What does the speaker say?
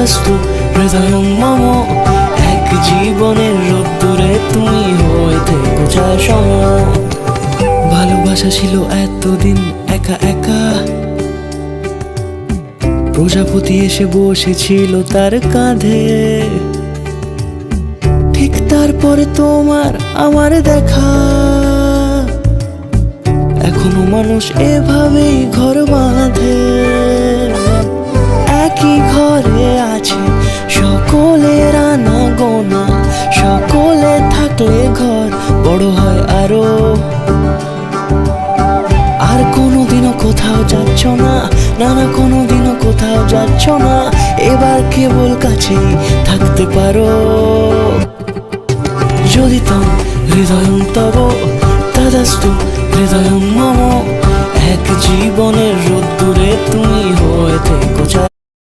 তদাস্তু হৃদয়ং মম। এক জীবনের রোদ্দুরে তুমি হয়ে থেকো ছায়াসম। ভালোবাসা ছিল এতদিন একা একা, প্রজাপতি এসে বসেছিল তার কাঁধে। ঠিক তারপরে তোমার আমার দেখা, এখনো মানুষ এভাবেই ঘর বাঁধে। একই ঘরে আছে সকলের আনা গোনা, সকলে থাকলে ঘর বড় হয় আরো। আর কোনোদিনও কোথাও যাচ্ছ না, না না কোনোদিনও কোথাও যাচ্ছ না, এবার কেবল কাছেই থাকতে পারো। যদি তং হৃদয়ং তব তদাস্তু হৃদয়ং মম। এক জীবনের রোদ্দুরে তুমি হয়ে থেকো।